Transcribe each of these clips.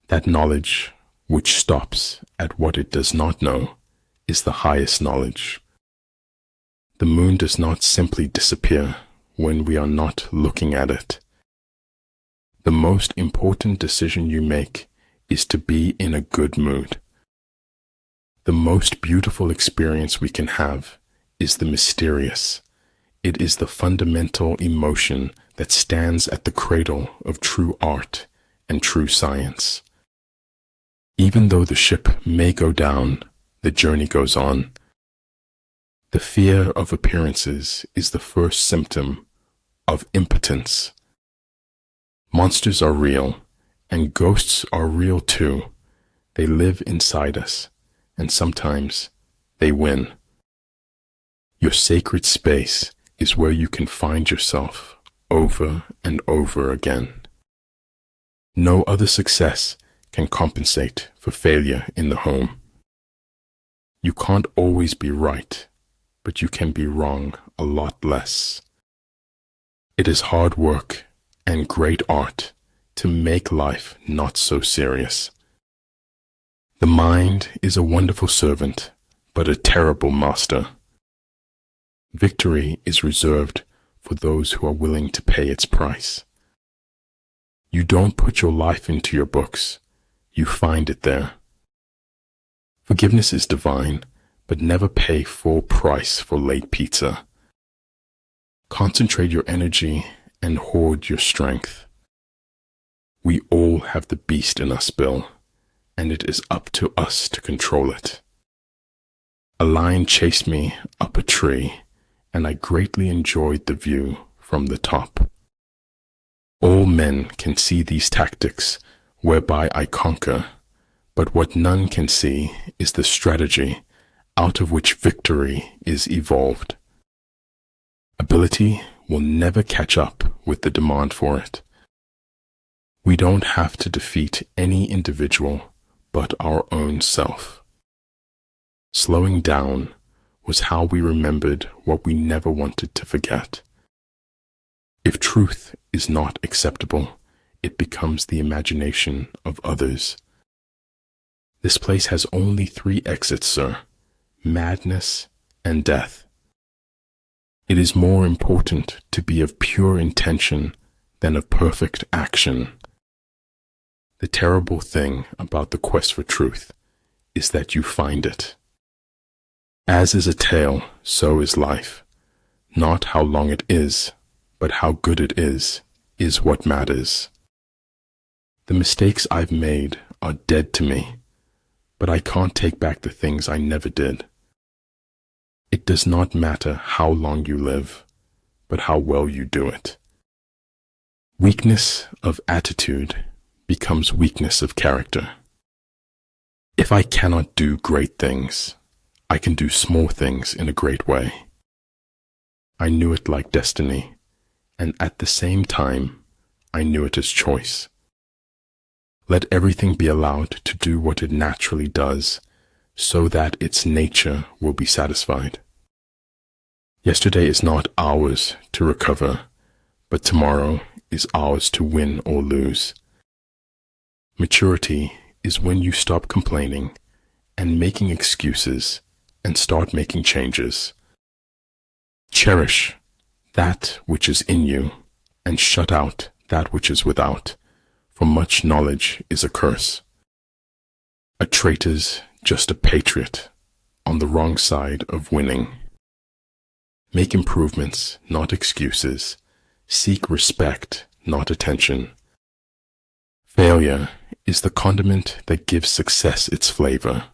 That knowledge which stops at what it does not know is the highest knowledge. The moon does not simply disappear when we are not looking at it. The most important decision you make is to be in a good mood. The most beautiful experience we can have is the mysterious. It is the fundamental emotion that stands at the cradle of true art and true science. Even though the ship may go down, the journey goes on. The fear of appearances is the first symptom of impotence. Monsters are real, and ghosts are real too. They live inside us, and sometimes they win. Your sacred space is where you can find yourself over and over again. No other success can compensate for failure in the home. You can't always be right, but you can be wrong a lot less. It is hard work and great art to make life not so serious. The mind is a wonderful servant, but a terrible master. Victory is reserved for those who are willing to pay its price. You don't put your life into your books, you find it there. Forgiveness is divine, but never pay full price for late pizza. Concentrate your energy and hoard your strength. We all have the beast in us, Bill, and it is up to us to control it. A lion chased me up a tree, and I greatly enjoyed the view from the top. All men can see these tactics whereby I conquer, but what none can see is the strategy out of which victory is evolved. Ability will never catch up with the demand for it. We don't have to defeat any individual but our own self. Slowing down was how we remembered what we never wanted to forget. If truth is not acceptable, it becomes the imagination of others. This place has only 3 exits, sir: madness and death. It is more important to be of pure intention than of perfect action. The terrible thing about the quest for truth is that you find it. As is a tale, so is life. Not how long it is, but how good it is what matters. The mistakes I've made are dead to me, but I can't take back the things I never did. It does not matter how long you live, but how well you do it. Weakness of attitude becomes weakness of character. If I cannot do great things, I can do small things in a great way. I knew it like destiny, and at the same time, I knew it as choice. Let everything be allowed to do what it naturally does, so that its nature will be satisfied. Yesterday is not ours to recover, but tomorrow is ours to win or lose. Maturity is when you stop complaining and making excuses and start making changes. Cherish that which is in you and shut out that which is without, for much knowledge is a curse. A traitor's just a patriot on the wrong side of winning. Make improvements, not excuses. Seek respect, not attention. Failure is the condiment that gives success its flavor.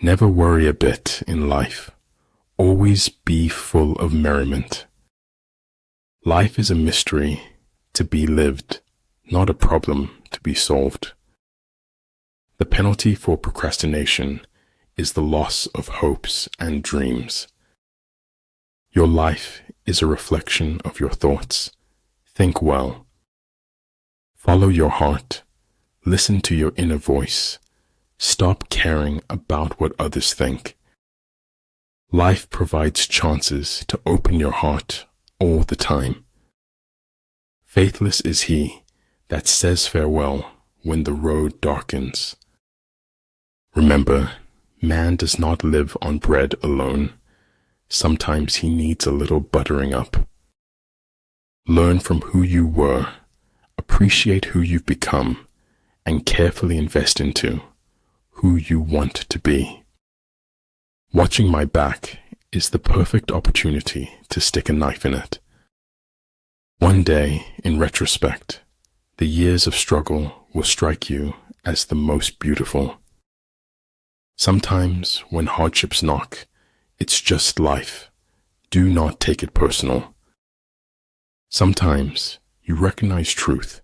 Never worry a bit in life. Always be full of merriment. Life is a mystery to be lived, not a problem to be solved. The penalty for procrastination is the loss of hopes and dreams. Your life is a reflection of your thoughts. Think well. Follow your heart. Listen to your inner voice. Stop caring about what others think. Life provides chances to open your heart all the time. Faithless is he that says farewell when the road darkens. Remember, man does not live on bread alone. Sometimes he needs a little buttering up. Learn from who you were, appreciate who you've become, and carefully invest into who you want to be. Watching my back is the perfect opportunity to stick a knife in it. One day, in retrospect, the years of struggle will strike you as the most beautiful. Sometimes, when hardships knock, it's just life. Do not take it personal. Sometimes, you recognize truth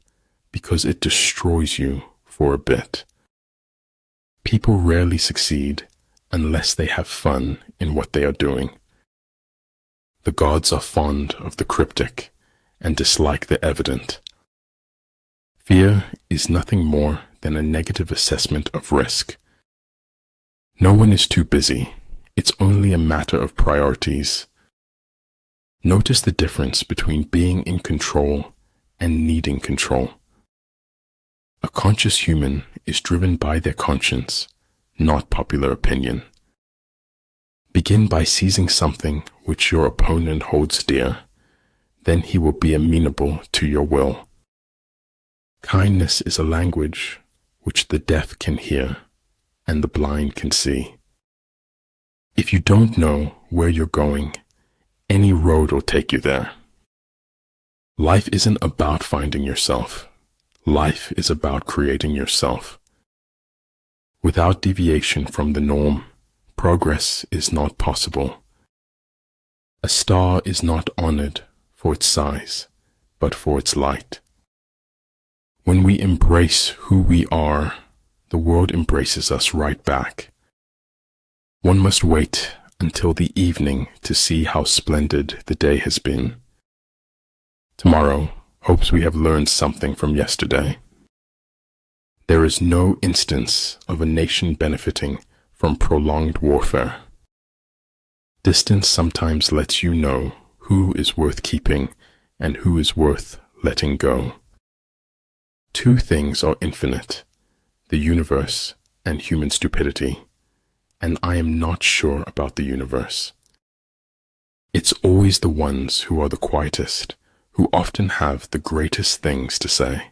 because it destroys you for a bit. People rarely succeed unless they have fun in what they are doing. The gods are fond of the cryptic and dislike the evident. Fear is nothing more than a negative assessment of risk. No one is too busy. It's only a matter of priorities. Notice the difference between being in control and needing control. A conscious human is driven by their conscience, not popular opinion. Begin by seizing something which your opponent holds dear. Then he will be amenable to your will. Kindness is a language which the deaf can hear and the blind can see. If you don't know where you're going, any road will take you there. Life isn't about finding yourself. Life is about creating yourself. Without deviation from the norm, progress is not possible. A star is not honored for its size, but for its light. When we embrace who we are, the world embraces us right back. One must wait until the evening to see how splendid the day has been. Tomorrow hopes we have learned something from yesterday. There is no instance of a nation benefiting from prolonged warfare. Distance sometimes lets you know who is worth keeping and who is worth letting go. Two things are infinite: the universe and human stupidity, and I am not sure about the universe. It's always the ones who are the quietest who often have the greatest things to say.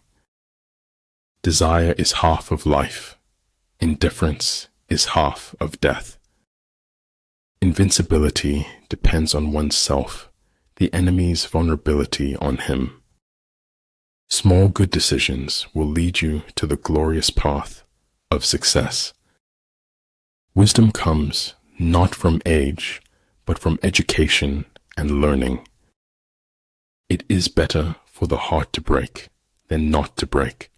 Desire is half of life. Indifference is half of death. Invincibility depends on oneself, the enemy's vulnerability on him. Small good decisions will lead you to the glorious path of success. Wisdom comes not from age, but from education and learning. It is better for the heart to break than not to break.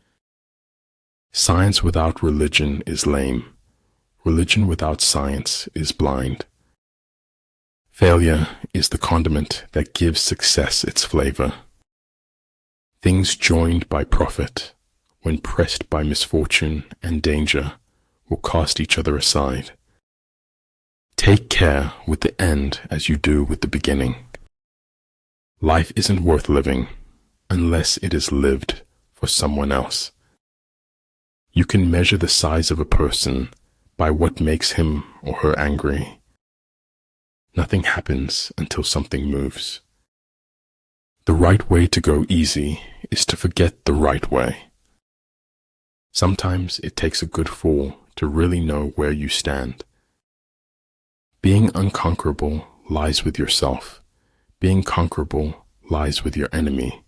Science without religion is lame. Religion without science is blind. Failure is the condiment that gives success its flavor. Things joined by profit, when pressed by misfortune and danger, will cast each other aside. Take care with the end as you do with the beginning. Life isn't worth living unless it is lived for someone else. You can measure the size of a person by what makes him or her angry. Nothing happens until something moves. The right way to go easy is to forget the right way. Sometimes it takes a good fall to really know where you stand. Being unconquerable lies with yourself. Being conquerable lies with your enemy.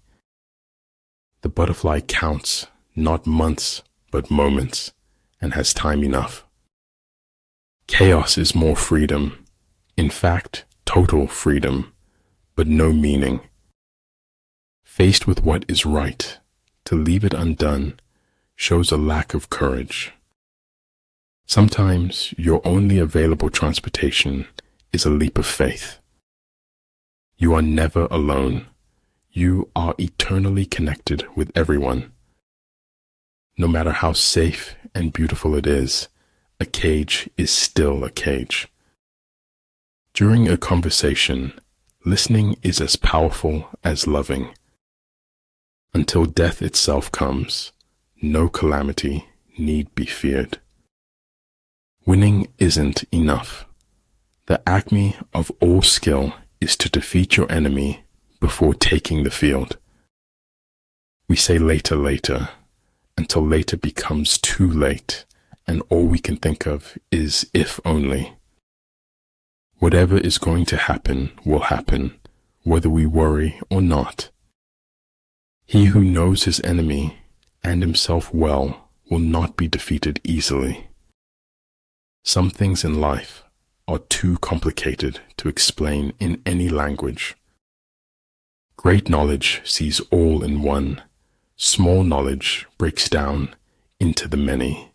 The butterfly counts not months but moments and has time enough. Chaos is more freedom, in fact, total freedom, but no meaning. Faced with what is right, to leave it undone shows a lack of courage. Sometimes your only available transportation is a leap of faith. You are never alone. You are eternally connected with everyone. No matter how safe and beautiful it is, a cage is still a cage. During a conversation, listening is as powerful as loving. Until death itself comes, no calamity need be feared. Winning isn't enough. The acme of all skill is to defeat your enemy before taking the field. We say later, later, until later becomes too late, and all we can think of is if only. Whatever is going to happen will happen, whether we worry or not. He who knows his enemy and himself well will not be defeated easily. Some things in life are too complicated to explain in any language. Great knowledge sees all in one. Small knowledge breaks down into the many.